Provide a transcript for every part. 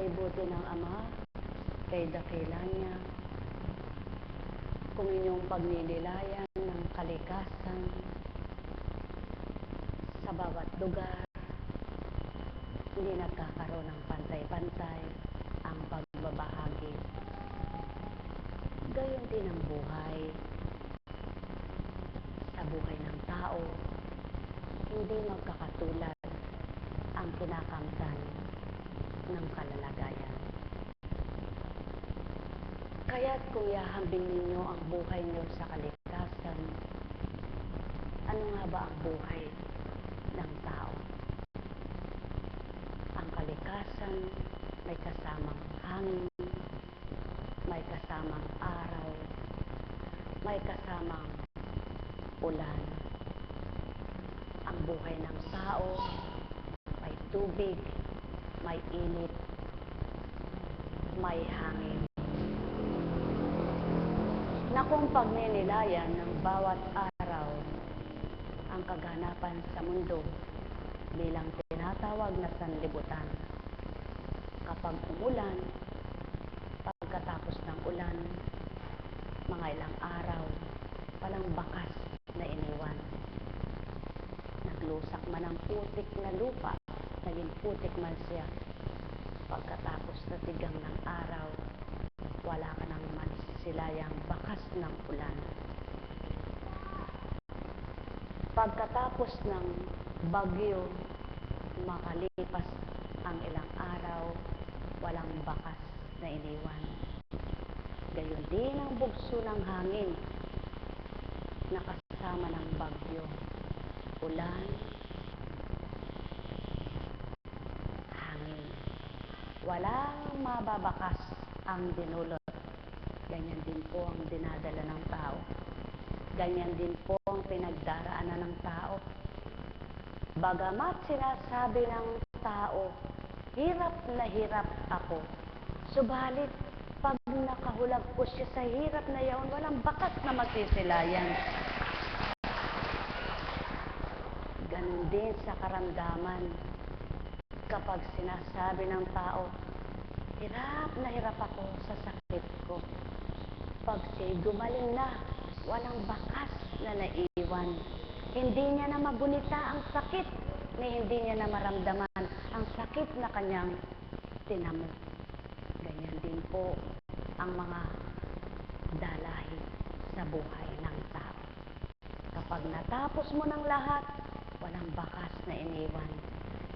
kay buti ng Ama, kay dakila niya, kung inyong pagninilayan ng kalikasan sa bawat lugar, hindi nagkakaroon ng pantay-pantay ang pagbabahagi. Gayon din ang buhay. Sa buhay ng tao, hindi magkakatulad ang kinakamtan ng kalalagayan. Kaya't kung ihahambing ninyo ang buhay niyo sa kalikasan, ano nga ba ang buhay ng tao? Ang kalikasan may kasamang hangin, may kasamang araw, may kasamang ulan. Ang buhay ng tao may tubig, may init, may hangin. Na kung pagninilayan ng bawat araw ang kaganapan sa mundo bilang tinatawag na sanlibutan. Kapag umulan, pagkatapos ng ulan, mga ilang araw, walang bakas na iniwan. Naglusak man ang putik na lupa, naging putik man siya. Pagkatapos na tigang ng araw, wala ka nang masisilayang bakas ng ulan. Pagkatapos ng bagyo, makalipas ang ilang araw, walang bakas na iniwan. Gayon din ang bugso ng hangin na kasama ng bagyo, ulan, hangin. Walang mababakas ang dinulot. Ganyan din po ang dinadala ng tao. Ganyan din po ang pinagdaraanan ng tao. Bagamat sinasabi ng tao, hirap na hirap ako. Subalit, pag nakahulag po siya sa hirap na yaon, walang bakas na masisilayan. Ganun din sa karamdaman. Kapag sinasabi ng tao, hirap na hirap ako sa sakit ko. Pag siya'y gumaling na, walang bakas na naiwan. Hindi niya na magunita ang sakit, ni hindi niya na maramdaman ang sakit na kanyang tinamo. Ganyan din po ang mga dalahi sa buhay ng tao. Kapag natapos mo ng lahat, walang bakas na iniwan.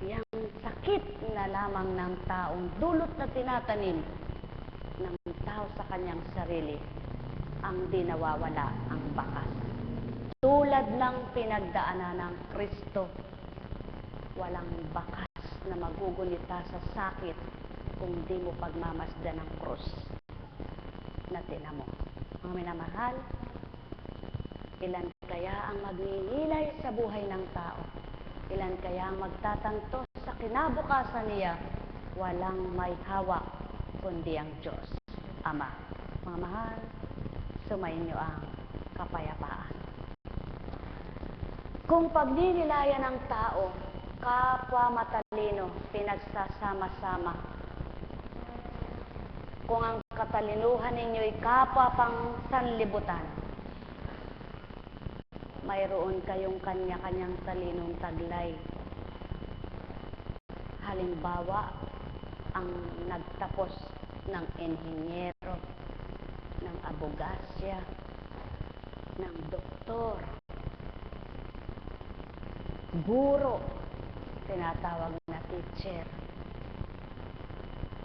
Yang sakit na lamang ng taong dulot na tinatanim ng tao sa kanyang sarili, ang di nawawala ang bakas. Tulad ng pinagdaanan ng Kristo, walang bakas na magugunita sa sakit kung di mo pagmamasdan ng krus na tinamo. Mga minamahal, ilan kaya ang magninilay sa buhay ng tao? Ilan kaya ang magtatanto sa kinabukasan niya? Walang may hawak kundi ang Diyos Ama. Mga mahal, sumayin niyo ang kapayapaan. Kung pagninilayan ng tao, kapwa matalino, pinagsasama-sama. Kung ang katalinuhan ninyo'y kapwa pang sanlibutan, mayroon kayong kanya-kanyang talinong taglay. Halimbawa, ang nagtapos ng inhinyero, ng abogasya, ng doktor, guro, tinatawag na teacher.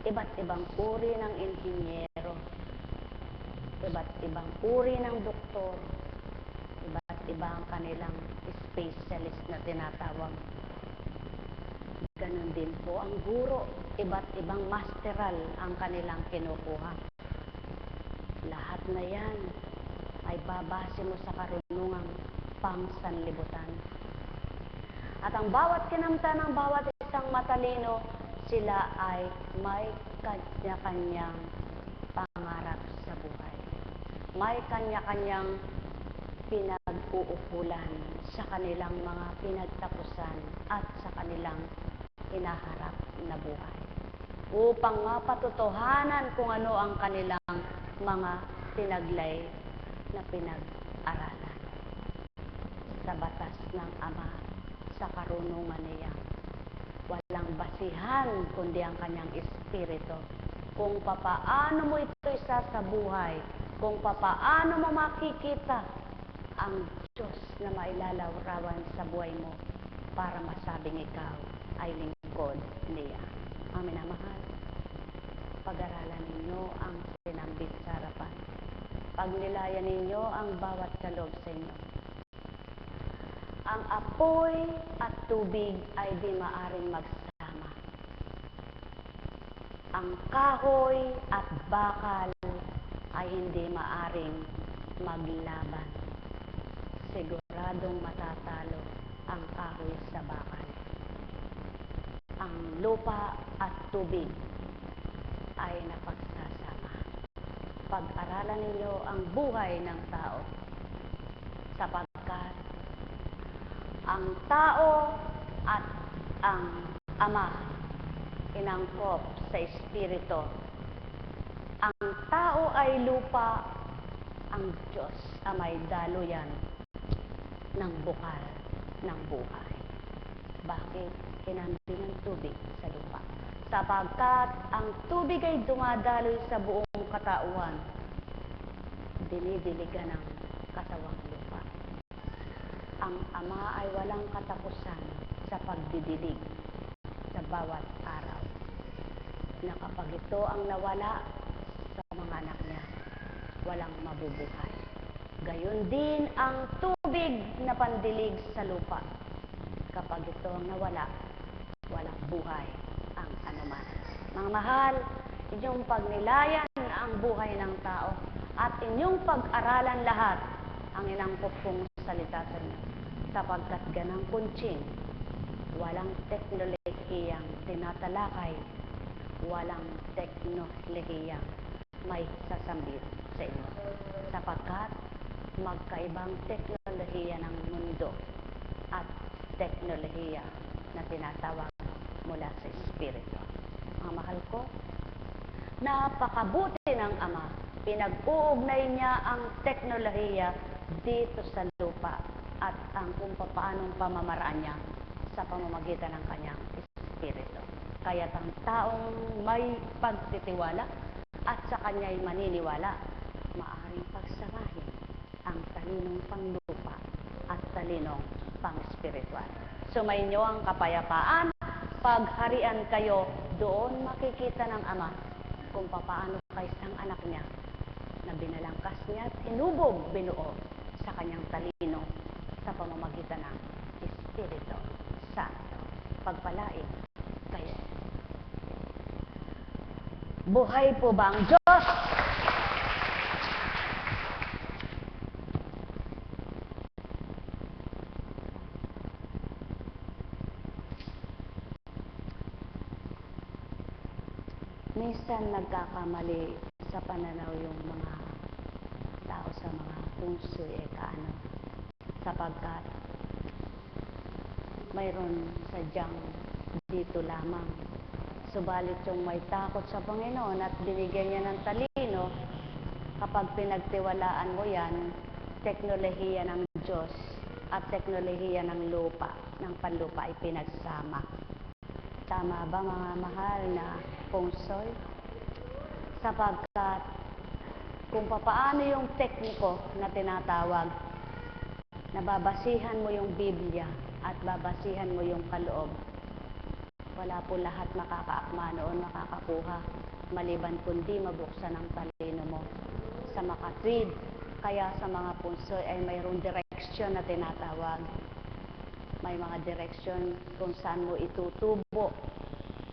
Iba't ibang uri ng inhinyero, iba't ibang uri ng doktor, iba't ibang kanilang specialist na tinatawag. Ganon din po ang guro, iba't ibang masteral ang kanilang kinukuha. Lahat na yan ay babase mo sa karunungang pangsanlibutan. At ang bawat kinamtan ng bawat isang matalino, sila ay may kanya-kanyang pangarap sa buhay. May kanya-kanyang pinag-uukulan sa kanilang mga pinagtapusan at sa kanilang hinaharap na buhay. upang mapatotohanan kung ano ang kanilang mga tinaglay na pinag-aralan. Sa batas ng Ama, sa karunungan niya, walang basihan kundi ang kanyang espiritu. Kung papaano mo ito isasabuhay, kung papaano mo makikita ang Diyos na mailalarawan sa buhay mo para masabing ikaw ay lingkod niya. Mga minamahal, pag-aralan ninyo ang sinambit sa harapan. Pagnilayan ninyo ang bawat kaloob sa inyo. Ang apoy at tubig ay di maaring magsama. Ang kahoy at bakal ay hindi maaring maglaban. Siguradong matatalo ang kahoy sa bakal. Ang lupa at tubig ay napagsasama. Pag-aralan ninyo ang buhay ng tao, sapagkat ang tao at ang Ama inangkop sa espiritu. Ang tao ay lupa, ang Diyos ay may daluyan ng bukal ng buhay. Bakit hinambing ang tubig sa lupa? Sapagkat ang tubig ay dumadaloy sa buong katauhan, dinidiligan ng katawang lupa. Ang Ama ay walang katapusan sa pagdidilig sa bawat araw, na kapag ito ang nawala sa mga anak niya, walang mabubuhay. Gayon din ang tubig na pandilig sa lupa. Kapag ito ang nawala, walang buhay ang anuman. Mga mahal, inyong pagnilayan ang buhay ng tao at inyong pag-aralan lahat ang inangkop kong salita sa inyo. Sapagkat ganang kuntsing, walang teknolohiyang tinatalakay, walang teknolohiyang may sasambit sa inyo. Sapagkat magkaibang teknolohiya ng mundo at teknolohiya na tinatawag mula sa Espiritu. Mga mahal ko, napakabuti ng Ama. Pinag-uugnay niya ang teknolohiya dito sa lupa at ang kung paanong pamamaraan niya sa pamamagitan ng kanyang Espiritu. Kaya't ang taong may pagtitiwala at sa kanya'y maniniwala, maaaring pagsamahin ang talinong panglupa at talinong pang-spiritual. Sumainyo ang kapayapaan, pagharian kayo, doon makikita ng Ama kung paano kay isang anak niya na binalangkas niya at hinubog binuo sa kanyang talino sa pamamagitan ng Espiritu Santo. Pagpalain kayo. Buhay po ba ang Diyos? Minsan nagkakamali sa pananaw yung mga tao sa mga pungsoy sapagkat mayroon sadyang dito lamang. Subalit yung may takot sa Panginoon at binigyan niya ng talino, kapag pinagtiwalaan mo yan, teknolohiya ng Diyos at teknolohiya ng lupa, ng panlupa ay pinagsama. Tama ba mga mahal na pungsoy? Sapagkat kung papaano yung tekniko na tinatawag, nababasihan mo yung Biblia at babasihan mo yung kaloob, wala po lahat makakaakma noon, makakakuha, maliban kundi mabuksan ang talino mo sa makatwid. Kaya sa mga pungsoy ay mayroong direksyon na tinatawag. May mga direksyon kung saan mo itutubo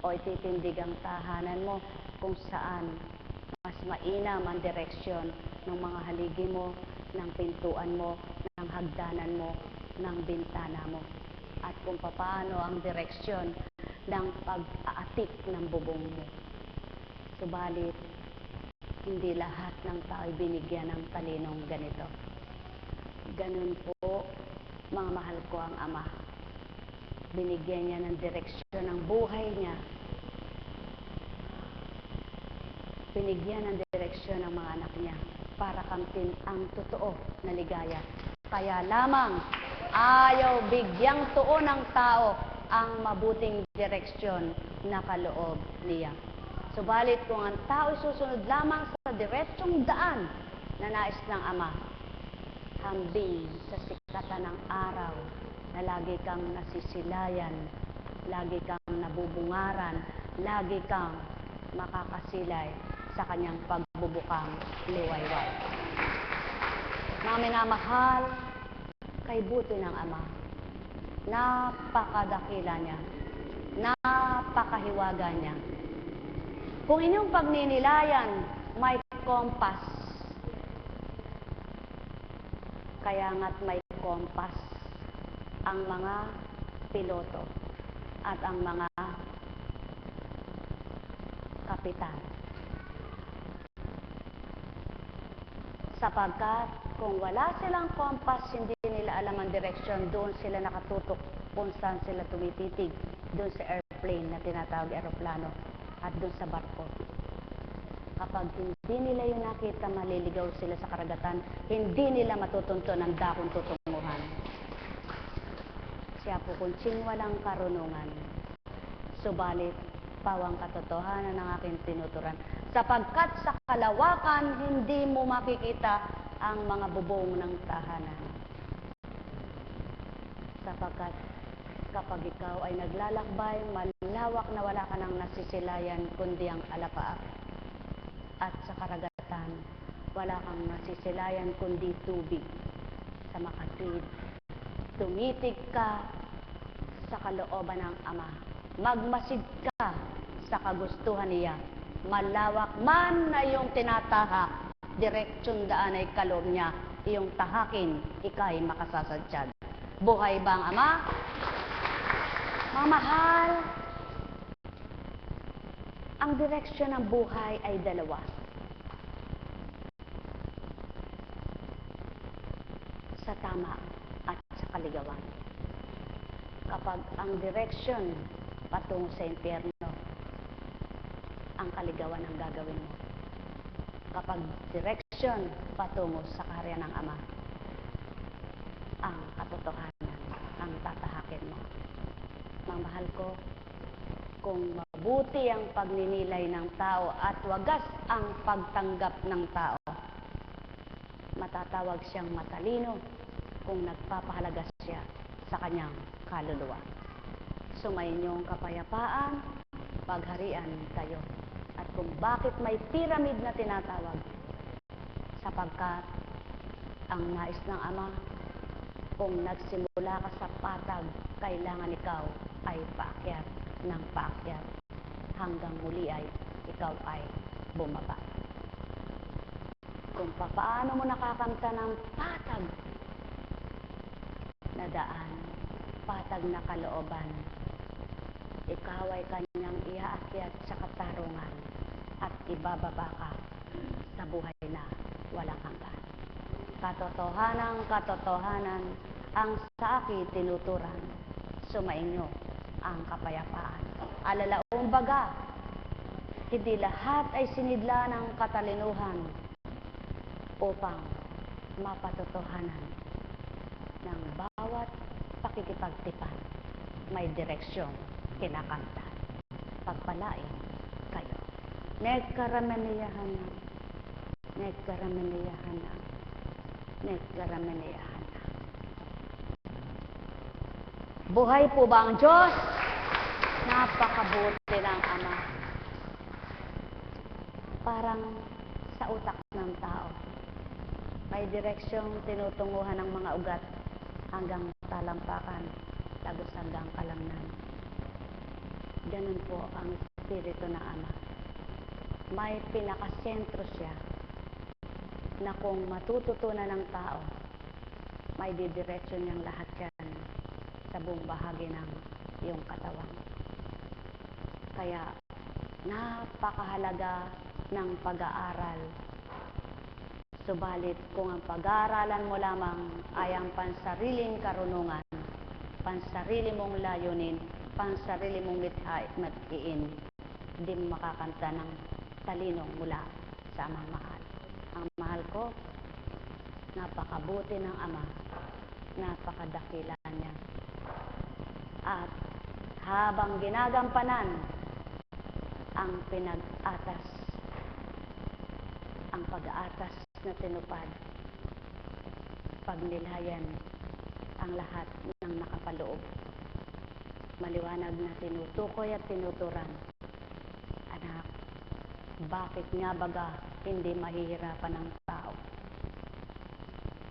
o ititindig ang tahanan mo, kung saan mas mainam ang direksyon ng mga haligi mo, ng pintuan mo, ng hagdanan mo, ng bintana mo. At kung paano ang direksyon ng pag-aatik ng bubong mo. Subalit, hindi lahat ng tao ay binigyan ng talinong ganito. Ganun po, mga mahal ko ang Ama. Binigyan niya ng direksyon ng buhay niya binigyan ng direksyon ng mga anak niya para kamtin ang totoo na ligaya. Kaya lamang ayaw bigyang tuon ng tao ang mabuting direksyon na kaloob niya. Subalit kung ang tao susunod lamang sa diretsyong daan na nais ng Ama, hambing sa sikatan ng araw na lagi kang nasisilayan, lagi kang nabubungaran, lagi kang makakasilay sa kanyang pagbubukang liwayway. Mga minamahal, kay buti ng Ama, napakadakila niya, napakahiwaga niya. Kung inyong pagninilayan, may kompas. Kaya nga't may kompas ang mga piloto at ang mga kapitan. Sapagkat kung wala silang kompas, hindi nila alam ang direksyon, doon sila nakatutok kung saan sila tumititig, doon sa airplane na tinatawag aeroplano at doon sa barko. Kapag hindi nila yun nakita, maliligaw sila sa karagatan, hindi nila matutunton ang dakong tutunguhan. Siya po kuntsing walang karunungan, subalit pawang katotohanan ng aking tinuturan. Sapagkat sa kalawakan, hindi mo makikita ang mga bubong ng tahanan. Sapagkat kapag ikaw ay naglalakbay, malawak na wala ka ng nasisilayan, kundi ang alapaap. At sa karagatan, wala kang nasisilayan, kundi tubig. Sa makatwid, tumitig ka sa kalooban ng Ama. Magmasid ka sa kagustuhan niya. Malawak man na iyong tinatahak, direksyon daan ay kaloob niya, iyong tahakin, ika'y makasasadyag. Buhay ba ang Ama? Mga mahal, ang direksyon ng buhay ay dalawa. Sa tama at sa kaligawan. Kapag ang direksyon patungo sa impyerno, ang kaligawan ang gagawin mo. Kapag direksyon patungo sa kaharian ng Ama, ang katotohanan ang tatahakin mo. Mamahal ko, kung mabuti ang pagninilay ng tao at wagas ang pagtanggap ng tao, matatawag siyang matalino kung nagpapahalaga siya sa kanyang kaluluwa. Sumainyong kapayapaan, pagharian kayo. At kung bakit may pyramid na tinatawag, sapagkat ang nais ng Ama, kung nagsimula ka sa patag, kailangan ikaw ay paakyat ng paakyat hanggang muli ay ikaw ay bumaba. Kung paano mo nakakamta ng patag na daan, patag na kalooban, ikaw ay kanyang iaakyat sa katarungan at ibababa ka sa buhay na walang hanggan. Katotohanan, ang sa akin tinuturan, sumainyo ang kapayapaan. Alalaong baga, hindi lahat ay sinidla ng katalinuhan upang mapatotohanan ng bawat pakikipagtipan. May direksyon kinakanta. Pagpalain kayo. Nagkaramaniyahan na. Nagkaramaniyahan na. Nagkaramaniyahan na. Buhay po ba ang Diyos? Napakabuti ng Ama. Parang sa utak ng tao, may direksyong tinutunguhan ng mga ugat hanggang talampakan, lagos hanggang kalamnan. Ganun po ang Espiritu ng Ama. May pinakasentro siya na kung matututunan ng tao, may didiretsyon niyang lahat yan sa buong bahagi ng iyong katawan. Kaya napakahalaga ng pag-aaral. Subalit kung ang pag-aaralan mo lamang ay ang pansariling karunungan, pansarili mong layunin, pansarili mong mithain, hindi mo makakanta ng talino mula sa amang mahal. Ang mahal ko, napakabuti ng ama, napakadakila niya. At habang ginagampanan ang pinag-atas, ang pag-aatas na tinupad, pagnilayan ang lahat ng nakapaloob. Maliwanag na tinutukoy at tinuturan. Anak, bakit nga baga hindi mahihirapan ng tao?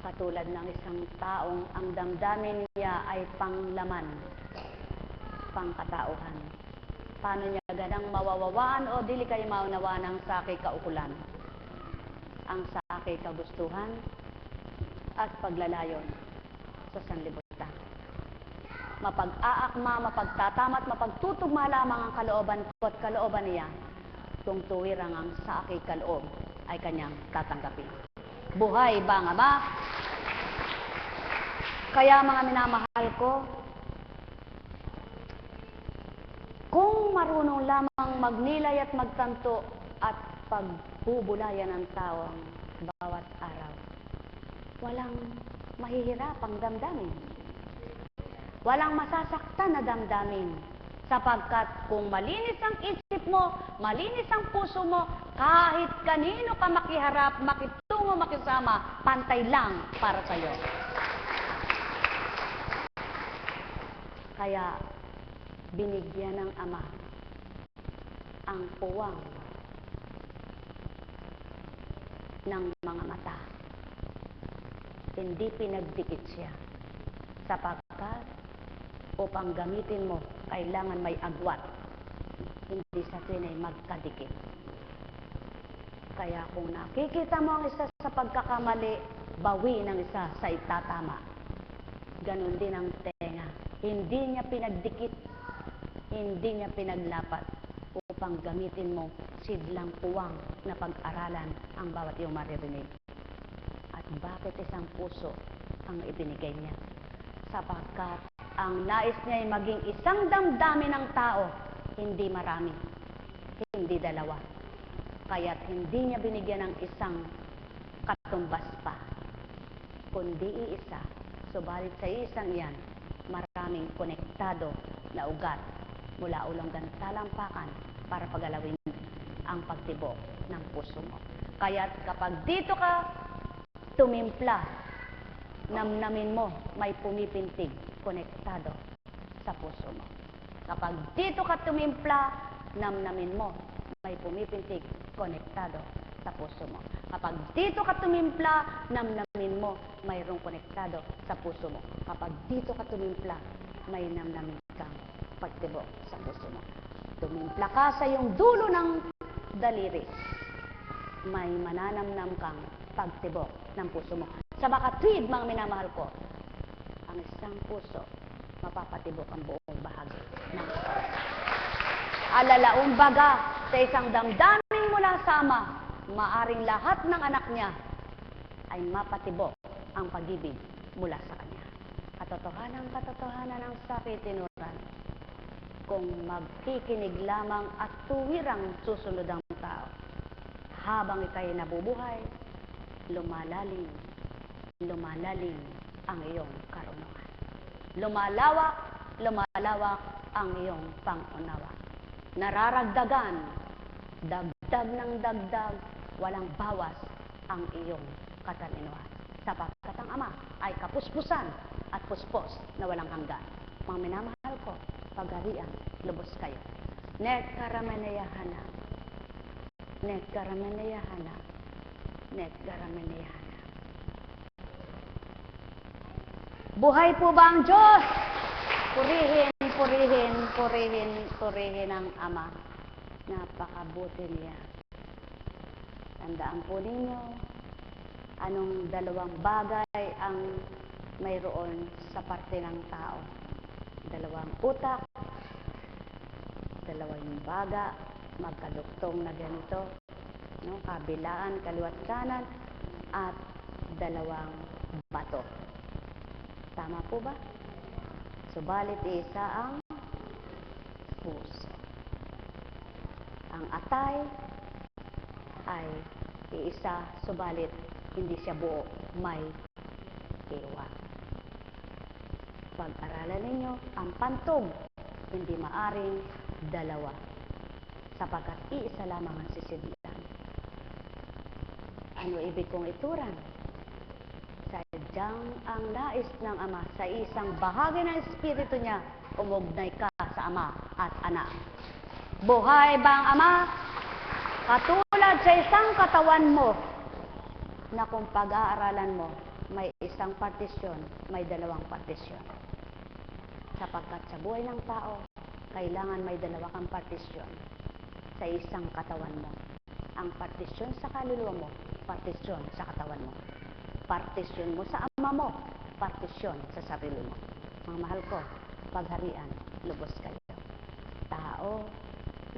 Katulad ng isang taong ang damdamin niya ay panglaman, pangkatauhan. Paano niya ganang mawawawaan o dili kayo maunawaan ang sakay kaukulan, ang sakay kagustuhan at paglalayon sa sanlibutan. Mapag-aakma, mapagtatamat, mapagtutugma lamang ang kalooban ko at kalooban niya kung tuwirang ang sa aking kaloob ay kanyang tatanggapin. Buhay ba ang Ama? Kaya mga minamahal ko, kung marunong lamang magnilay at magtanto at pagbubulayan ng tao ang bawat araw, walang mahihirapang damdamin. Walang masasaktan na damdamin. Sapagkat kung malinis ang isip mo, malinis ang puso mo, kahit kanino ka makiharap, makitungo, makisama, pantay lang para sa'yo. Kaya binigyan ng Ama ang puwang ng mga mata. Hindi pinagdikit siya. Sapagkat upang gamitin mo, kailangan may agwat. Hindi sa tuwin ay magkadikit. Kaya kung nakikita mo ang isa sa pagkakamali, bawi ng isa sa itatama. Ganon din ang tenga. Hindi niya pinagdikit, hindi niya pinaglapat upang gamitin mo sidlang puwang na pag-aralan ang bawat iyong maririnig. At bakit isang puso ang ibinigay niya? Sapagkat ang nais niya ay maging isang damdamin ng tao, hindi marami, hindi dalawa. Kaya't hindi niya binigyan ng isang katumbas pa, kundi iisa. Subalit sa isang iyan, maraming konektado na ugat mula ulonggan talampakan para pagalawin ang pagtibok ng puso mo. Kaya't kapag dito ka tumimpla, namnamin mo may pumipintig, konektado sa puso mo. Kapag dito ka tumimpla, namnamin mo may pumipintig, konektado sa puso mo. Kapag dito ka tumimpla, namnamin mo mayroong konektado sa puso mo. Kapag dito ka tumimpla, may namnamin kang pagtibok sa puso mo. Tumimpla ka sa iyong dulo ng daliri, may mananamnam kang pagtibok ng puso mo. Sa makatwid, mga minamahal ko, ang isang puso, mapapatibok ang buong bahagi ng katawan. Alalaong baga sa isang damdamin mula sa Ama, maaring lahat ng anak niya ay mapatibok ang pag-ibig mula sa Kanya. Katotohanan ng sakitinuran, kung magkikinig lamang at tuwirang susunod ang tao, habang ikay nabubuhay, lumalalim ang iyong karunungan. Lumalawak ang iyong pangunawa. Nararagdagan, dagdag ng dagdag, walang bawas ang iyong katalinuhan. Sapagkat ang Ama ay kapuspusan at puspos na walang hanggan. Mga minamahal ko, pagharian, lubos kayo. Nekaramanayahana. Nekaramanayahana. Nekaramanayahana. Buhay po ba ang Diyos? Purihin, purihin, purihin, purihin ang Ama. Napakabuti niya. Tandaan po ninyo, anong dalawang bagay ang mayroon sa parte ng tao? Dalawang utak, dalawang baga, magkaduktong na ganito, no? Kabilaan, kaliwat kanan, at dalawang bato. Tama po ba? Subalit isa ang puso. Ang atay ay iisa, subalit hindi siya buo, may iwan. Pag-aralan ninyo ang pantog, hindi maaring dalawa, sapagkat iisa lamang ang sisidlan. Ano ibig kong ituran? Sadyang ang nais ng Ama sa isang bahagi ng Espiritu niya, umugnay ka sa Ama at Anak. Buhay ba ang Ama? Katulad sa isang katawan mo, na kung pag-aaralan mo, may isang partisyon, may dalawang partisyon. Sapagkat sa buhay ng tao, kailangan may dalawa kang partisyon sa isang katawan mo. Ang partisyon sa kaluluwa mo, partisyon sa katawan mo. Partisyon mo sa ama mo, partisyon sa sarili mo. Mga mahal ko, pagharian, lubos kayo. Tao,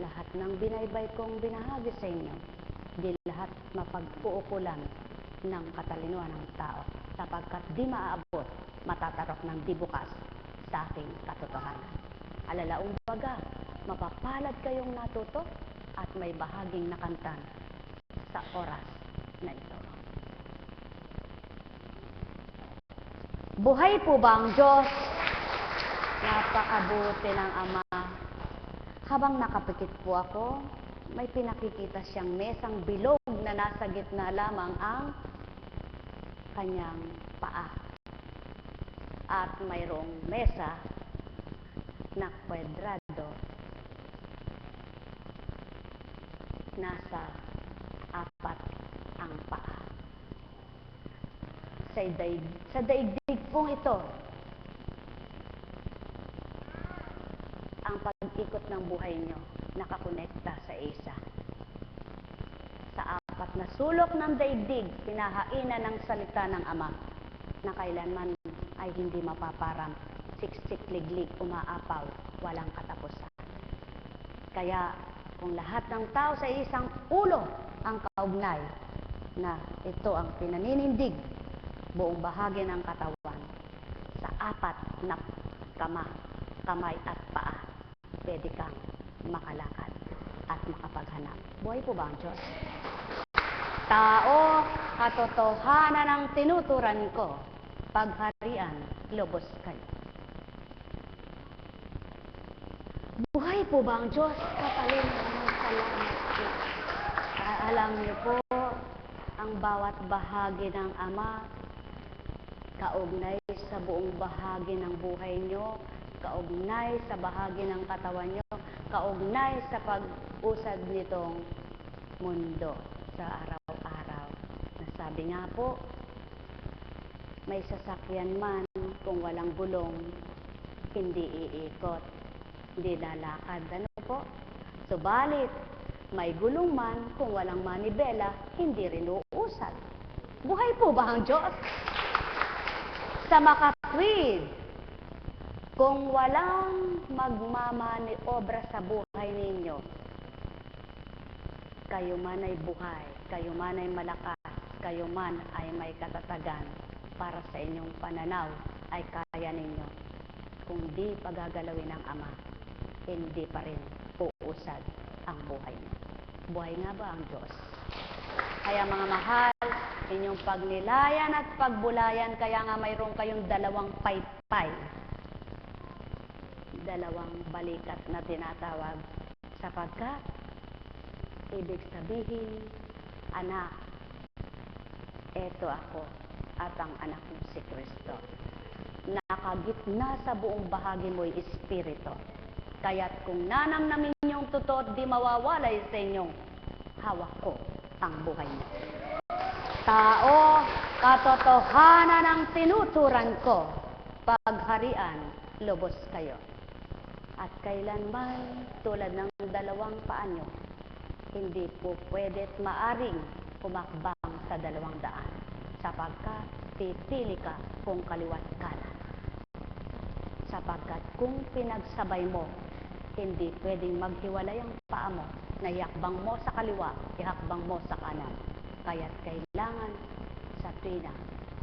lahat ng binaybay kong binahagi sa inyo, di lahat mapagkuukulan ng katalinuhan ng tao, sapagkat di maaabot, matatarok ng di bukas sa aking katotohanan. Alalaong baga, mapapalad kayong natuto at may bahaging nakantan sa oras na ito. Buhay po ba ang Diyos? Napakabuti ng Ama. Habang nakapikit po ako, may pinakikita siyang mesang bilog na nasa gitna lamang ang kanyang paa. At mayroong mesa na kwadrado, nasa apat ang paa. Sa daigdig pong ito, ang pag-ikot ng buhay nyo nakakonekta sa isa. Sa apat na sulok ng daigdig, pinahainan ng salita ng Ama na kailanman ay hindi mapaparang, siksik, liglig, umaapaw, walang katapusan. Kaya kung lahat ng tao sa isang ulo ang kaugnay, na ito ang pinaninindig buong bahagi ng katawan, sa apat na kamay at paa, pwede kang makalakad at makapaghanap. Buhay po ba ang Diyos? Tao, katotohanan ang tinuturan ko, pagharian, lubos kayo. Buhay po ba ang Diyos? Kapaling ng salamat po. Alam niyo po, ang bawat bahagi ng Ama, kaugnay sa buong bahagi ng buhay nyo, kaugnay sa bahagi ng katawan nyo, kaugnay sa pag-usad nitong mundo sa araw-araw. Nasabi nga po, may sasakyan man kung walang gulong, hindi iikot, hindi lalakad. Ano po? Subalit, may gulong man kung walang manibela, hindi rin uusad. Buhay po ba ang Diyos? Sa makatwid, kung walang magmamaniobra sa buhay ninyo, kayo man ay buhay, kayo man ay malakas, kayo man ay may katatagan, para sa inyong pananaw ay kaya ninyo. Kung di pagagalawin ng Ama, hindi pa rin uusad ang buhay niyo. Buhay nga ba ang Diyos? Kaya mga mahal, inyong pagnilayan at pagbulayan, kaya nga mayroon kayong dalawang paypay, dalawang balikat na tinatawag, sapagkat ibig sabihin, anak, eto ako at ang anak mo si Kristo. Nakagitna sa buong bahagi mo'y Espiritu. Kaya't kung nanamnamin niyong totoo at di mawawalay sa inyong hawak ko ang buhay niyo. Tao, katotohanan ang tinuturan ko, pagharian, lubos kayo. At kailanman, tulad ng dalawang paa nyo, hindi po pwed't maaring kumakbang sa 200, sapagkat pipili ka kung kaliwat kanan. Sapagkat kung pinagsabay mo, hindi pwedeng maghiwalay ang paa mo, na ihakbang mo sa kaliwa, ihakbang mo sa kanan. Kaya't kailangan sa tuwina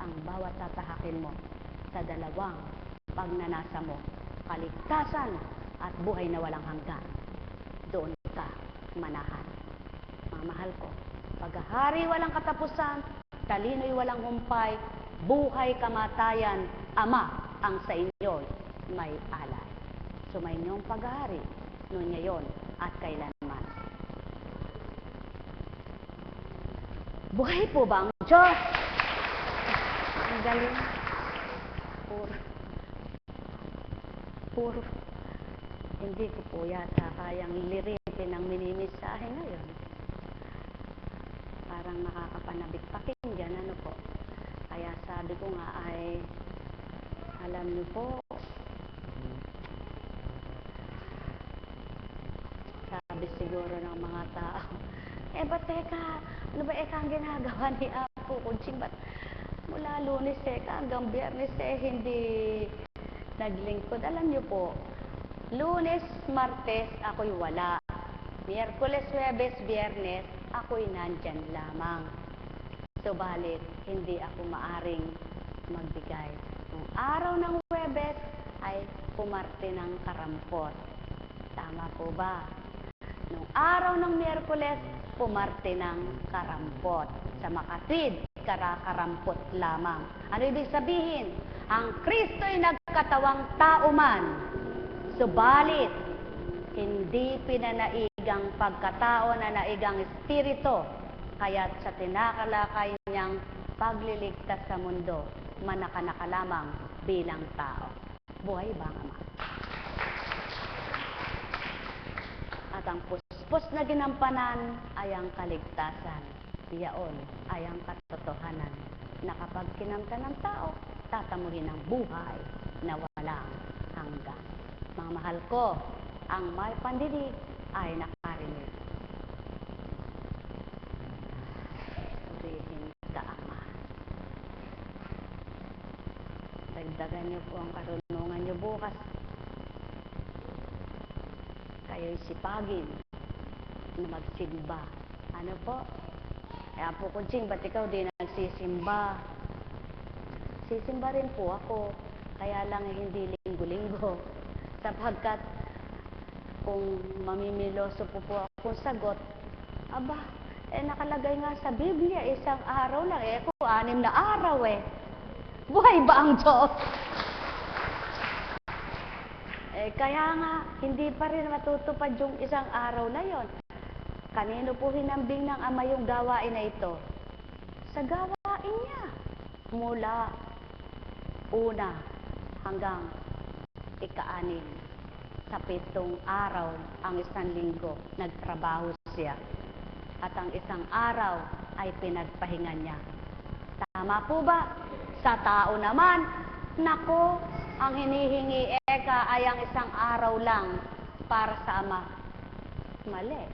ang bawat tatahakin mo sa dalawang pagnanasa mo, kaligtasan at buhay na walang hanggan. Doon ka manahan. Mga mahal ko, paghahari walang katapusan, talino'y walang humpay, buhay kamatayan, Ama ang sa inyo may alay. Sumainyong paghahari, noon ngayon at kailanman. Buhay po ba ang Diyos? Ang galing. Puro. Hindi ko po yata kayang liritin ang minimisahe ngayon. Parang nakakapanabik pakinggan, ano po. Kaya sabi ko nga ay, alam niyo po, sabi siguro ng mga tao, ba't teka, ano ba ang ginagawa ni Apo Kuching? Ba't mula Lunes hanggang Biyernes hindi naglingkod? Alam niyo po, Lunes, Martes, ako'y wala. Miyerkules, Huwebes, Biyernes, ako'y nandyan lamang. Subalit, hindi ako maaring magbigay. Nung araw ng Huwebes ay pumarte ng karampot. Tama po ba? Nung araw ng Miyerkules, pumarte ng karampot. Sa makatwid, karampot lamang. Ano ibig sabihin? Ang Kristo'y nagkatawang tao man. Subalit, hindi pinanaigang pagkatao na naigang espiritu, kaya't sa tinakalakay niyang pagliligtas sa mundo, manaka-naka lamang bilang tao. Buhay ba, Ama? At ang puspos na ginampanan ay ang kaligtasan. Iyaon ay ang katotohanan na kapag kinamta ng tao, tatamuhin ang buhay na walang hanggan. Mga mahal ko, ang may pandinig ay nakarinig. Purihin ka, Ama. Dagdagan niyo po ang karunungan niyo bukas. Kayo'y sipagin na magsimba. Ano po? Kaya po, Kuching, ba't ikaw di nagsisimba? Sisimba rin po ako. Kaya lang hindi linggo-linggo. Sapagkat kung mamimiloso po akong sagot, aba, nakalagay nga sa Biblia, isang araw lang. Kung 6 na araw Buhay ba ang Diyos? Kaya nga, hindi pa rin matutupad yung isang araw na yon. Kanino po hinambing ng Ama yung gawain na ito? Sa gawain niya. Mula una hanggang ika-6 sa 7 araw ang isang linggo, nagtrabaho siya. At ang isang araw ay pinagpahinga niya. Tama po ba? Sa tao naman, nako, ang hinihingi ay ang isang araw lang para sa Ama. Mali.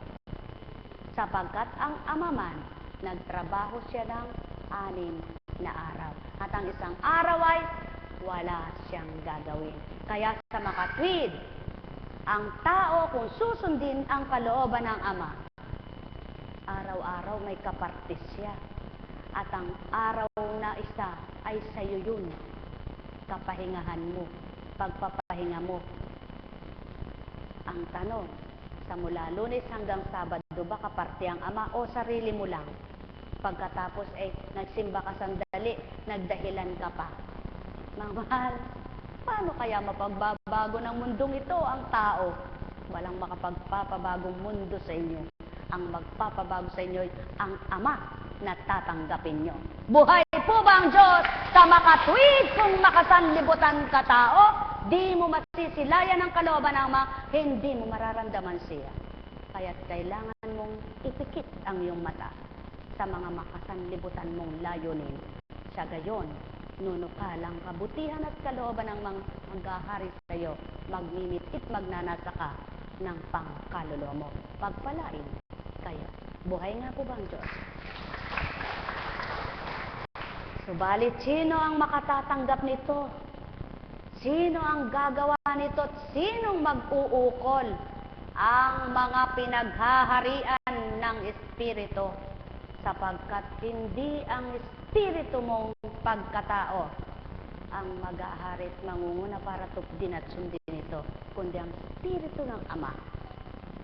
Sapagkat ang Ama man, nagtrabaho siya ng 6 na araw. At ang isang araw ay wala siyang gagawin. Kaya sa makatwid, ang tao kung susundin ang kalooban ng Ama, araw-araw may kapartis siya. At ang araw na isa ay sa'yo yun. Kapahingahan mo, pagpapahinga mo. Ang tanong, sa mula Lunes hanggang Sabado ba kaparte ang Ama o sarili mo lang? Pagkatapos nagsimba ka sandali, nagdahilan ka pa. Mga mahal, paano kaya mapagbabago ng mundong ito ang tao? Walang makapagpapabagong mundo sa inyo. Ang magpapabago sa inyo ay ang Ama na tatanggapin nyo. Buhay po ba ang Diyos? Sa makatwid kung makasanlibutan ka tao, di mo masisilayan ang kalooban ng Ama, hindi mo mararamdaman siya. Kaya't kailangan mong ipikit ang iyong mata sa mga makasanlibutan mong layunin. Sa gayon, nunukalang kabutihan at kalooban ng mga maghahari sa iyo, magmimitit, magnanasa ka ng pangkaluluwa mo. Pagpalain kayo. Buhay nga po ba ang Diyos? Subalit, sino ang makatatanggap nito? Sino ang gagawa nito? At sinong mag-uukol? Ang mga pinaghaharian ng Espiritu. Sapagkat hindi ang Espiritu mong pagkatao ang mag-ahari at mangunguna para tupdin at sundin ito, kundi ang Espiritu ng Ama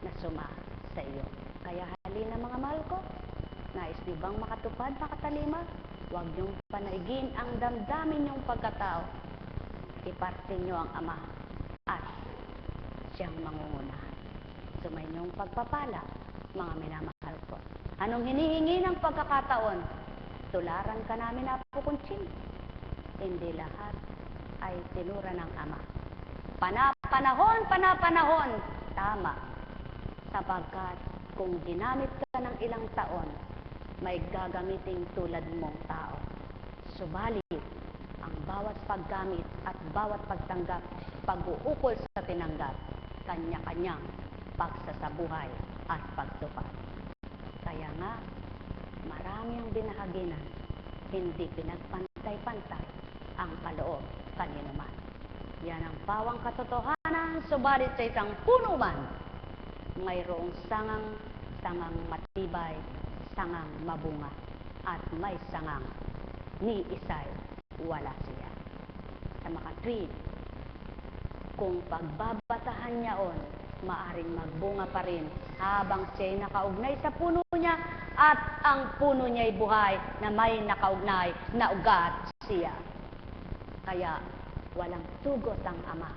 na suma sa iyo. Kaya halina mga mahal ko, Nais niyo bang makatupad, makatalima? Huwag niyong panaigin ang damdamin niyong pagkatao. Iparte niyo ang Ama at siyang mangunguna. Sumainyong pagpapala, mga minamahal ko. Anong hinihingi ng pagkakataon? Tularan ka namin, Apo Kunching. Hindi lahat ay tinura ng Ama. Panapanahon, tama. Sapagkat kung ginamit ka ng ilang taon, may gagamiting tulad mong tao. Subalit, ang bawat paggamit at bawat pagtanggap, pag-uukol sa tinanggap, kanya-kanyang pagsasabuhay at pagtupad. Kaya nga, marami ang binahaginan, hindi pinagpantay-pantay ang kaloob kanino man. Yan ang pawang katotohanan, subalit sa isang puno man, mayroong sangang matibay, sangang mabunga, at may sangang ni isa'y wala siya. Sa makatwid, kung pagbabatahan niyaon, maaring magbunga pa rin habang siya'y nakaugnay sa puno niya at ang puno niya'y buhay na may nakaugnay na ugat siya. Kaya walang tugot ang Ama,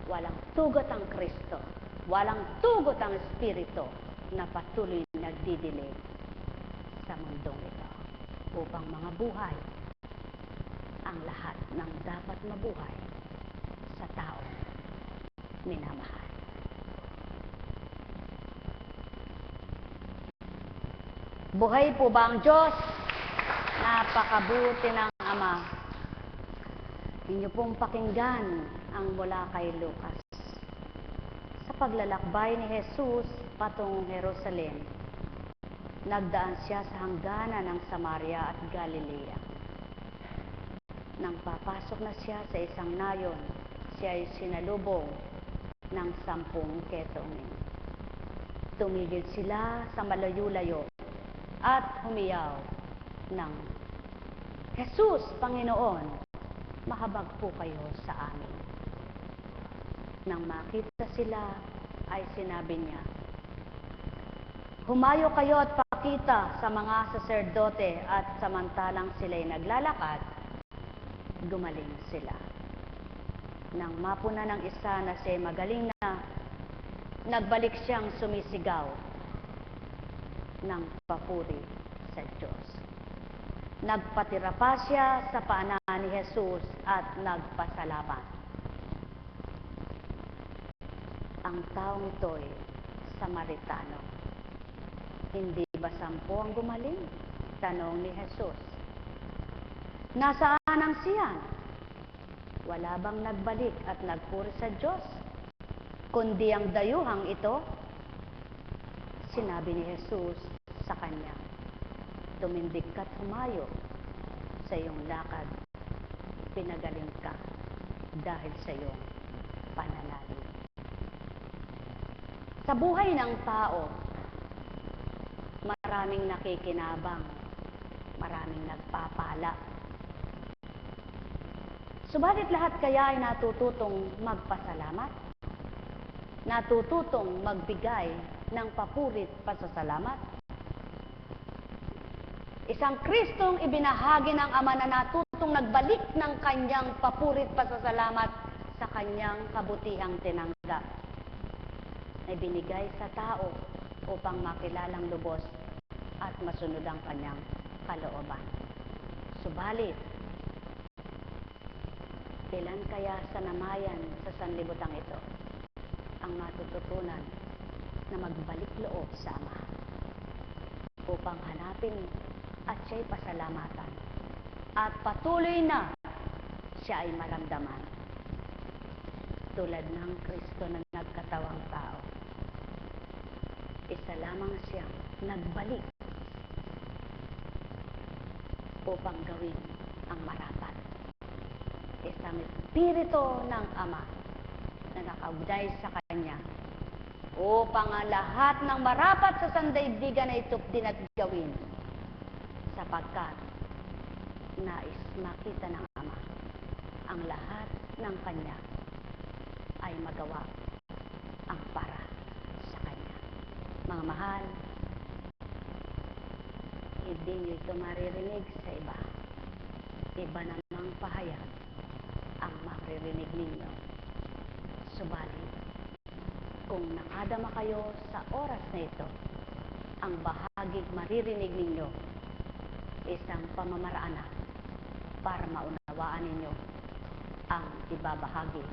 walang tugot ang Kristo, walang tugot ang Espiritu na patuloy nagdidilig sa mundong ito upang mga buhay ang lahat ng dapat mabuhay sa tao minamahal. Buhay po ba ang Diyos? Napakabuti ng Ama. Inyo pong pakinggan ang mula kay Lucas. Sa paglalakbay ni Jesus patungong Jerusalem, nagdaan siya sa hangganan ng Samaria at Galilea. Nang papasok na siya sa isang nayon, siya ay sinalubong ng 10 ketongin. Tumigil sila sa malayo-layo at humiyaw ng, Jesus, Panginoon, mahabag po kayo sa amin. Nang makita sila, ay sinabi niya, humayo kayo at pakita sa mga saserdote, at samantalang sila'y naglalakad, gumaling sila. Nang mapuna ng isa na siya'y magaling na, nagbalik siyang sumisigaw ng papuri sa Diyos. Nagpatira pa siya sa paanan ni Jesus at nagpasalamat. Ang taong ito'y Samaritano. Hindi ba 10 ang gumaling? Tanong ni Jesus. Nasaan ang siyan? Wala bang nagbalik at nagpuri sa Diyos, kundi ang dayuhang ito? Sinabi ni Jesus sa kanya, tumindig ka't humayo sa iyong lakad, pinagaling ka dahil sa iyong pananalig. Sa buhay ng tao, maraming nakikinabang, maraming nagpapala. Subalit lahat kaya ay natututong magpasalamat? Natututong magbigay ng papurit pasasalamat? Isang Kristong ibinahagi ng Ama na natutong nagbalik ng kanyang papurit pasasalamat sa kanyang kabutihang tinanggap, ay binigay sa tao upang makilalang lubos at masunod ang kanyang kalooban. Subalit, ilan kaya sa namayan sa sanlibutan ito ang matututunan na magbalik loob sa Ama upang hanapin at siya'y pasalamatan at patuloy na siya ay maramdaman tulad ng Kristo na nagkatawang tao. Isa lamang siyang nagbalik upang gawin ang marapat. Isang Espiritu ng Ama na nakaugnay sa Kanya upang ang lahat ng marapat sa sandaigdigan ay tupdin at gawin, sapagkat nais makita ng Ama ang lahat ng Kanya ay magawa ang para sa Kanya. Mga mahal, hindi nyo ito maririnig sa iba. Iba namang pahayag ang maririnig ninyo. Subalit, kung nakadama kayo sa oras na ito, ang bahagig maririnig ninyo, isang pamamaraan na para maunawaan ninyo ang ibabahagi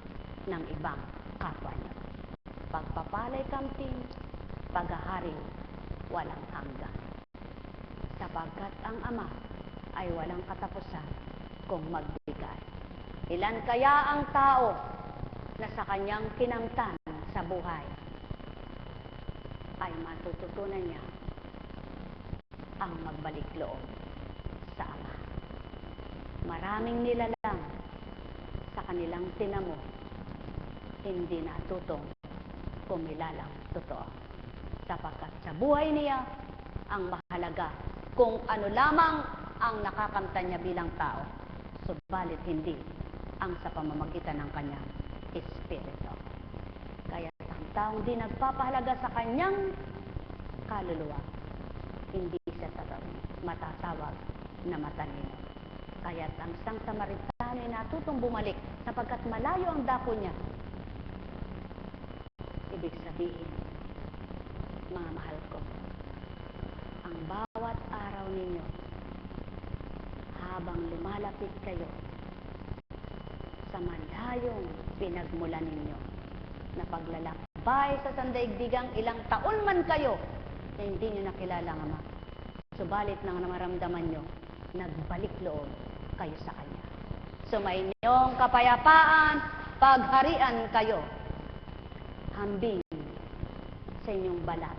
ng ibang kapwa nyo. Pagpapalay kamting, paghahari, walang hanggan. Sapagkat ang Ama ay walang katapusan kung magbigay. Ilan kaya ang tao na sa kanyang kinamtan sa buhay ay matututunan niya ang magbalik loob sa Ama. Maraming nilalang sa kanilang tinamo, hindi natutong kumilalang totoo. Sapagkat sa buhay niya, ang mahalaga kung ano lamang ang nakakamtan niya bilang tao, subalit hindi ang sa pamamagitan ng kanyang espiritu. Kaya ang taong di nagpapahalaga sa kanyang kaluluwa, hindi siya matatawag na matalino. Kaya't ang isang Samaritano ay natutong bumalik sapagkat malayo ang dako niya. Ibig sabihin, mga mahal ko, ang bawat araw ninyo, habang lumalapit kayo sa malayong pinagmulan ninyo, na paglalakbay sa sandaigdigang ilang taon man kayo na hindi nyo nakilala ang Ama, subalit nang namaramdaman nyo, nagbalik loob kayo sa Kanya. Sumainyong kapayapaan, pagharian kayo, hambing sa inyong balat.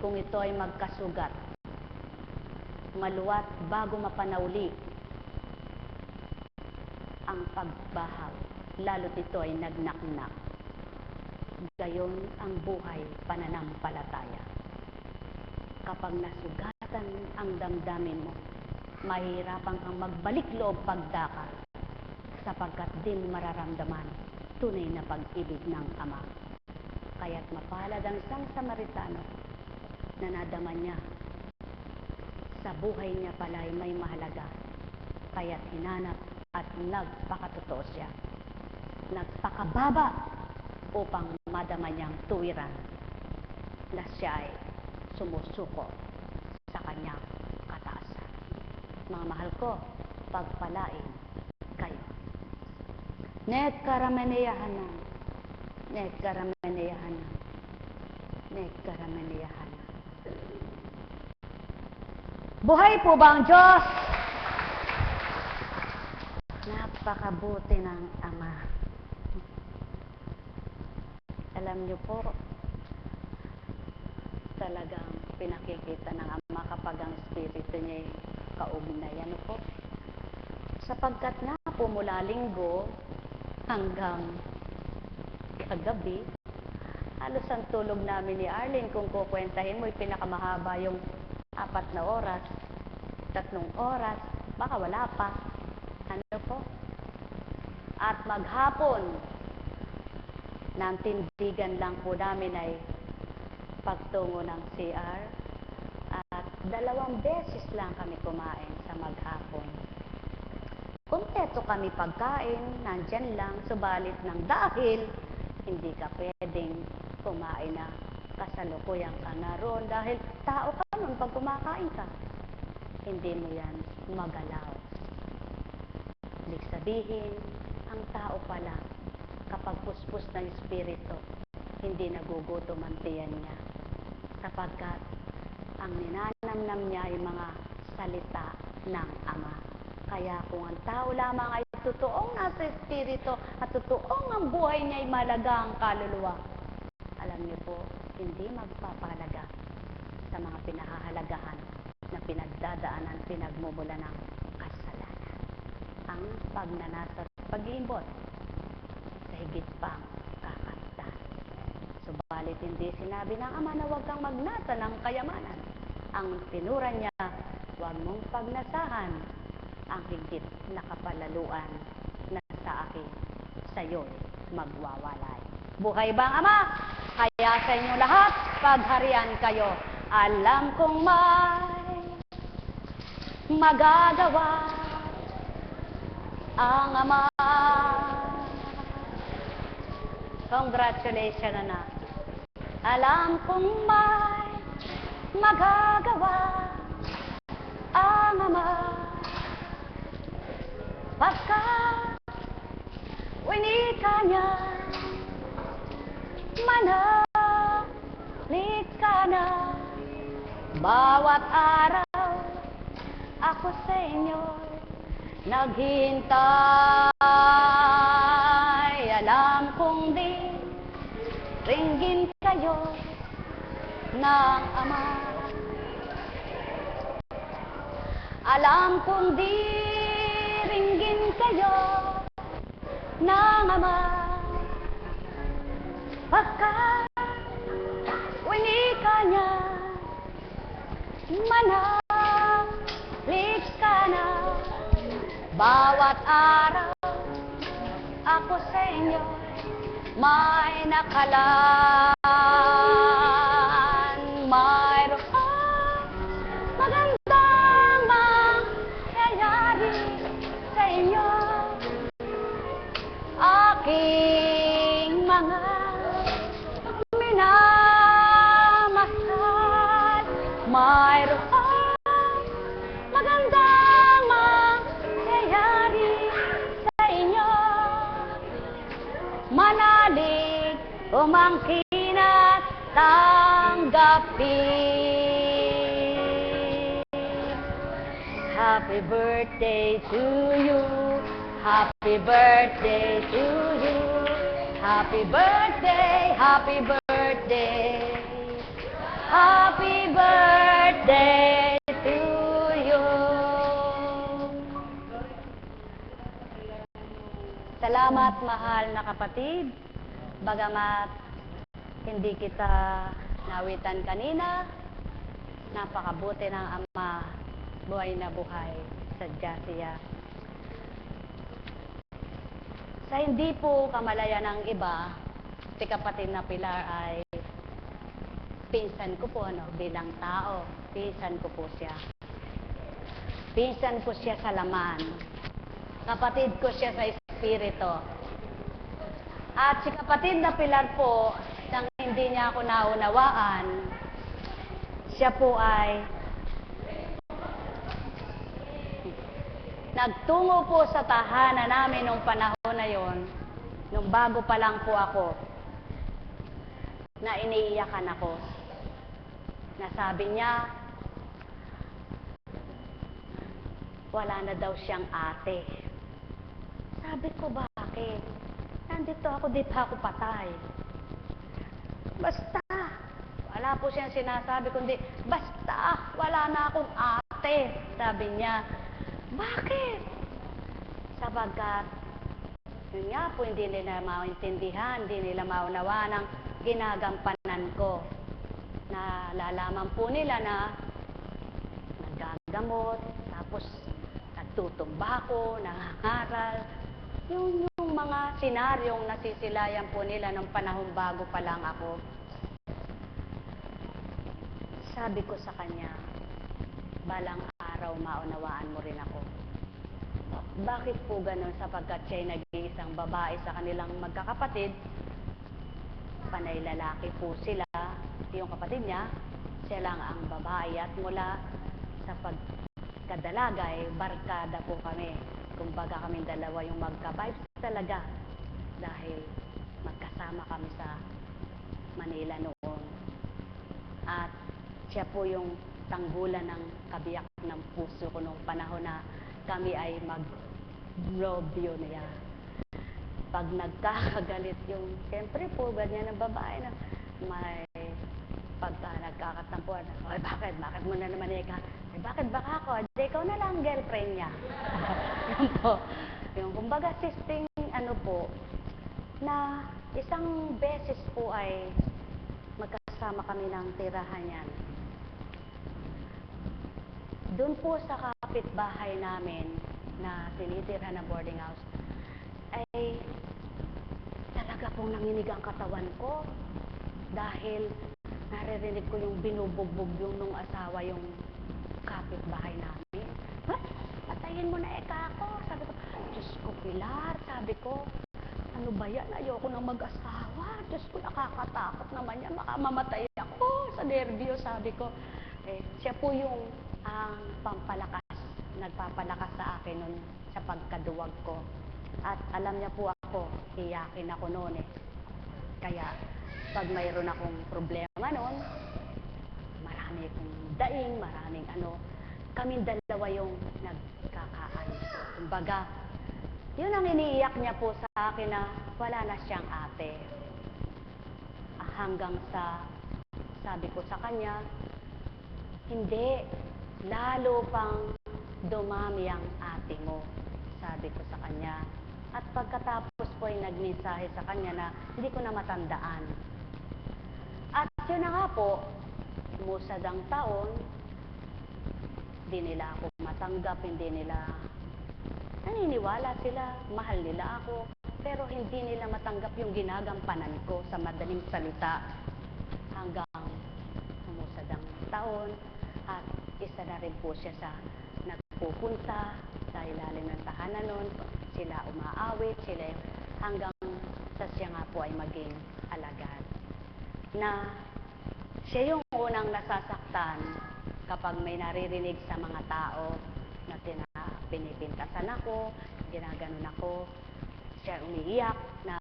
Kung ito ay magkasugat, maluwat bago mapanawli ang pagbahag, lalo't ito ay nagnaknak. Gayon ang buhay pananampalataya. Kapag nasugatan ang damdamin mo, mahihirapan kang magbalik loob pagdakal, sapagkat di mo mararamdaman tunay na pag-ibig ng Ama. Kaya't mapalad ang isang Samaritano na nadama niya sa buhay niya pala ay may mahalaga. Kaya't hinanap at nagpakatotoo siya. Nagpakababa upang madama niyang tuwiran na siya ay sumusuko sa kanyang kataasan. Mga mahal ko, pagpalain kayo. Nek karamaniyahanan, nek karamaniyahanan, nek karamaniyahanan. Buhay po ba ang Diyos? Napakabuti ng Ama. Alam niyo po, talagang pinakikita ng Ama kapag ang Espiritu niya ay kaugnay. Ano po? Sapagkat nga po mula Linggo hanggang kagabi, halos ang tulog namin ni Arlene, kung kukwentahin mo, pinakamahaba yung 4 na oras, 3 oras, baka wala pa. Ano po? At maghapon, nantindigan lang po namin ay pagtungo ng CR, at 2 beses lang kami kumain sa maghapon. Kumpleto kami pagkain, nandyan lang, subalit ng dahil hindi ka pwedeng kumain na kasalukuyan ka naroon dahil tao ka nun pag kumakain ka. Hindi mo yan magalaw. Ibig sabihin, ang tao pala, kapag puspos ng Espiritu, hindi nagugutom ang tiyan niya. Sapagkat ang ninanamnam niya ay mga salita ng Ama. Kaya kung ang tao lamang ay totoong nasa Espiritu at totoong ang buhay niya ay malaga ang kaluluwa, alam niyo po, hindi magpapahalaga sa mga pinahahalagahan na pinagdadaanan, pinagmumula ng kasalanan. Ang pagnanasa at pag-iimbot sa higit pang kakamtan. Subalit hindi sinabi ng Ama na huwag kang magnasa ng kayamanan. Ang tinura niya, huwag mong pagnasahan ang higit na kapalaluan na sa akin, sa'yo'y magwawalay. Buhay ba ang Ama? Kaya sa inyo lahat, pagharian kayo. Alam kong may magagawa ang Ama. Congratulations, anak. Alam kong may magagawa ang Ama. Pagkat winika niya, manalig ka na. Bawat araw ako sa inyo naghihintay. Alam kong di ringgin kayo ng Ama. Alam kong di ringgin kayo ng Ama. Pagkat winika niya, manalig ka na. Bawat araw ako sa inyo may nakalaan. Mayroong magandang mangyayari sa inyo. Aking mga minamahal, mayroong magandang mangyayari sa inyo. Manalig, umangkin at tanggapin. Happy birthday to you. Happy birthday to you. Happy birthday, happy birthday. Happy birthday to you. Salamat, mahal na kapatid. Bagamat hindi kita nawitan kanina, napakabuti ng Ama, buhay na buhay, sadya siya. Sa hindi po kamalaya ng iba, si kapatid na Pilar ay pinsan ko po, bilang tao, pinsan ko po siya. Pinsan ko siya sa laman. Kapatid ko siya sa espiritu. At si kapatid na Pilar po, nang hindi niya ako naunawaan, siya po ay nagtungo po sa tahanan namin nung panahon na yon, nung bago pa lang po ako, na iniiyakan ako. Nasabi niya, wala na daw siyang ate. Sabi ko, bakit? Nandito ako, di pa ako patay. Basta, wala po siyang sinasabi, kundi, basta, wala na akong ate. Sabi niya, bakit? Sapagkat, yun nga po, hindi nila maintindihan, hindi nila maunawaan ang ginagampanan ko. Nalalaman po nila na nagagamot, tapos nagtutumba ako, nangangaral. Yung mga senaryong nasisilayan po nila ng panahon bago pa lang ako. Sabi ko sa kanya, balang araw maunawaan mo rin ako. Bakit po ganun? Sapagkat siya'y nag-iisang babae sa kanilang magkakapatid. Panay lalaki po sila. Yung kapatid niya, siya lang ang babae. At mula sa pagkadalagay, barkada po kami. Kumbaga kaming dalawa yung magka-vibes talaga. Dahil magkasama kami sa Manila noon. At siya po yung tanggulan ng kabiyak ng puso ko nung panahon na kami ay mag-robyo niya. Pag nagkakagalit yung, siyempre po, ganyan ng babae na may pagka nagkakatampuan, ay bakit mo na naman ika? Ay bakit baka ako? Di ikaw na lang girlfriend niya. Yun po. Yung kumbaga sisting ano po, na isang beses po ay magkasama kami ng tirahan yan. Doon po sa kapitbahay namin na tinitirhan na boarding house, ay talaga pong nanginig ang katawan ko dahil naririnig ko yung binubugbog yung nung asawa yung kapitbahay namin. intindihin mo na ako. Sabi ko, Diyos ko, Pilar, sabi ko, ano ba yan? Ayoko nang mag-asawa. Diyos ko, nakakatakot naman yan. Baka mamatay ako sa nervyo, sabi ko. Siya po yung ang pampalakas, nagpapalakas sa akin nun sa pagkaduwag ko. At alam niya po ako, iyakin ako noon Kaya, pag mayroon akong problema noon, marami akong daing, maraming kaming dalawa yung nagkakaayos. Kumbaga, yun ang iniiyak niya po sa akin na wala na siyang ate. Hanggang sa, sabi ko sa kanya, hindi, lalo pang dumami ang ate mo, sabi ko sa kanya. At pagkatapos ko ay nagmensahe sa kanya na hindi ko na matandaan. At yun na nga po, umusad ang taon, hindi nila ako matanggap, hindi nila naniniwala sila, mahal nila ako, pero hindi nila matanggap yung ginagampanan ko sa madaling salita. Hanggang umusad ang taon, at isa na rin po siya sa nagpupunta sa ilalim ng tahanan nun. Sila umaawit, sila hanggang sa siya nga po ay maging alagad. Na siya yung unang nasasaktan kapag may naririnig sa mga tao na pinipintasan ako, ginaganon ako. Siya umiiyak na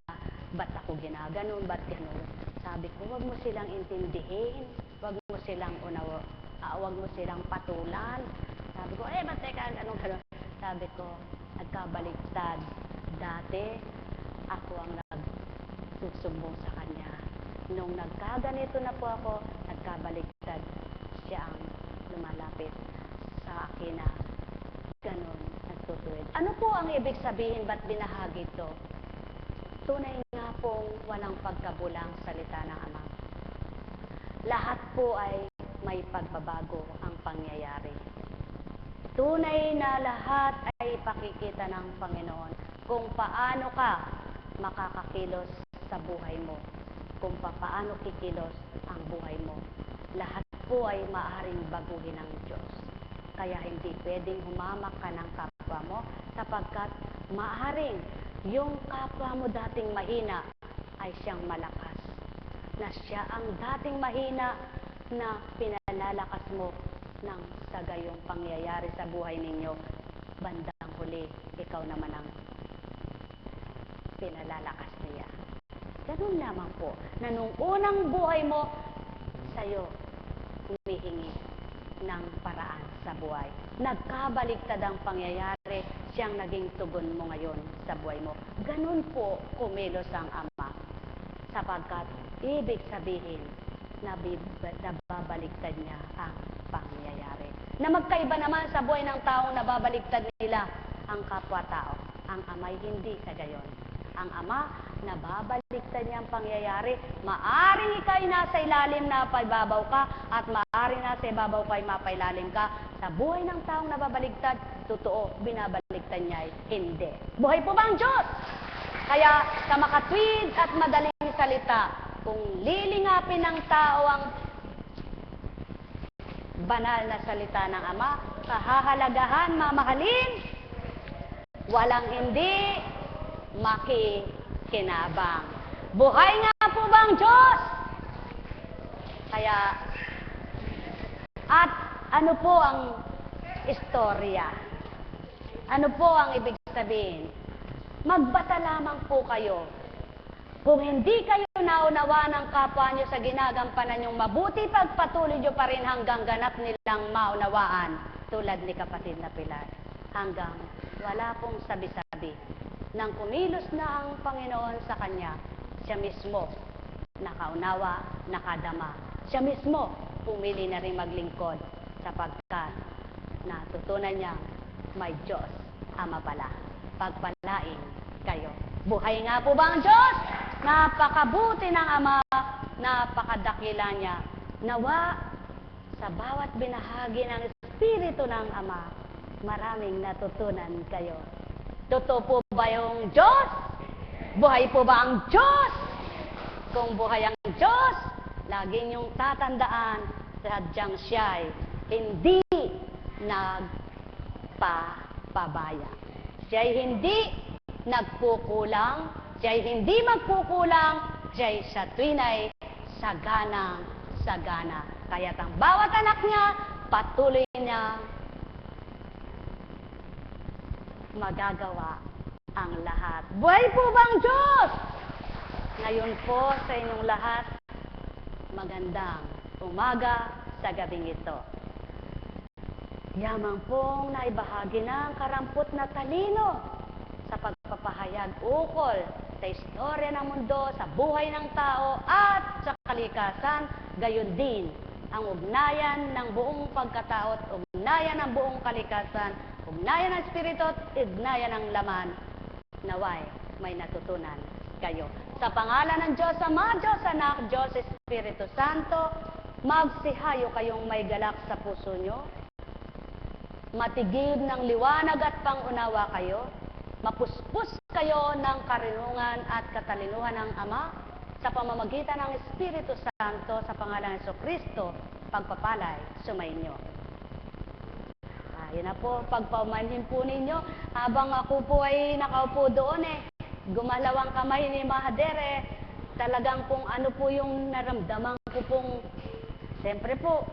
ba't ako ginaganon, ba't ganon. Sabi ko, wag mo silang intindihin, wag mo silang wag mo silang patulan. Sabi ko, ba't teka, ganun. Sabi ko, nagkabaliktad. Dati, ako ang nagsusumbong sa kanya. Nung nagkaganito na po ako, nagkabaliktad. Siya ang lumalapit sa akin na ganun, nagtutuwid. Ano po ang ibig sabihin, ba't binahagi ito? Tunay nga pong walang pagkabulang salita ng Ama. Lahat po ay may pagbabago ang pangyayari. Tunay na lahat ay pakikita ng Panginoon kung paano ka makakakilos sa buhay mo, kung paano kikilos ang buhay mo. Lahat po ay maaaring baguhin ng Diyos. Kaya hindi pwedeng humamak ka ng kapwa mo sapagkat maaaring yung kapwa mo dating mahina ay siyang malakas. Na siya ang dating mahina na pinalalakas mo ng sagayong pangyayari sa buhay ninyo. Bandang huli, ikaw naman ang pinalalakas niya. Ganun lamang po, na nung unang buhay mo, sa'yo, humihingi ng paraan sa buhay. Nagkabaliktad ang pangyayari, siyang naging tugon mo ngayon sa buhay mo. Ganun po kumilos ang Ama. Sapagkat, ibig sabihin, nababaliktad niya ang pangyayari. Na magkaiba naman sa buhay ng taong nababaliktad nila ang kapwa-tao. Ang Ama'y hindi sa gayon. Ang Ama, nababaliktad niya ang pangyayari. Maaring ika'y nasa ilalim na paibabaw ka at maaring nasa ibabaw ka'y mapailalim ka. Sa buhay ng taong nababaliktad, totoo, binabaliktad niya ay hindi. Buhay po ba ang Diyos? Kaya sa makatwid at madaling salita, kung lilingapin ng tao ang banal na salita ng Ama, kahahalagahan, mamahalin, walang hindi makikinabang. Buhay nga po ba ang Diyos? Kaya, at ano po ang istorya? Ano po ang ibig sabihin? Magbata lamang po kayo. Kung hindi kayo naunawa ng kapwa nyo sa ginagampanan nyong mabuti, pagpatuloy nyo pa rin hanggang ganap nilang maunawaan, tulad ni kapatid na Pilar. Hanggang wala pong sabi-sabi. Nang kumilos na ang Panginoon sa kanya, siya mismo nakaunawa, nakadama. Siya mismo pumili na rin maglingkod sapagkat natutunan niya may Diyos Ama pala. Pagpalain kayo. Buhay nga po ba ang Diyos? Napakabuti ng Ama, napakadakila niya. Nawa, sa bawat binahagi ng Espiritu ng Ama, maraming natutunan kayo. Totoo po ba yung Diyos? Buhay po ba ang Diyos? Kung buhay ang Diyos, lagi niyong tatandaan, sadyang siya'y hindi nagpapatay. pabaya. Siya'y hindi nagkukulang, siya'y hindi magkukulang, siya'y sa tuwinay sagana. Kaya't ang bawat anak niya, patuloy niya magagawa ang lahat. Buhay po bang Diyos? Ngayon po sa inyong lahat, magandang umaga sa gabing ito. Yamang pong naibahagi ng karampot na talino sa pagpapahayag ukol sa istorya ng mundo, sa buhay ng tao at sa kalikasan, gayon din ang ugnayan ng buong pagkatao at ugnayan ng buong kalikasan, ugnayan ng espiritu at ugnayan ng laman. Naway, may natutunan kayo. Sa pangalan ng Diyos Ama, Diyos Anak, Diyos Espiritu Santo, magsihayo kayong may galak sa puso nyo, matigib ng liwanag at pangunawa kayo, mapuspos kayo ng karunungan at katalinuhan ng Ama, sa pamamagitan ng Espiritu Santo, sa pangalan ng Jesucristo, pagpapalay, sumainyo. Yun na po, pagpamanhin po ninyo, habang ako po ay nakaupo doon gumalaw ang kamay ni Mahadere, talagang kung ano po yung naramdaman ko pong, siyempre po,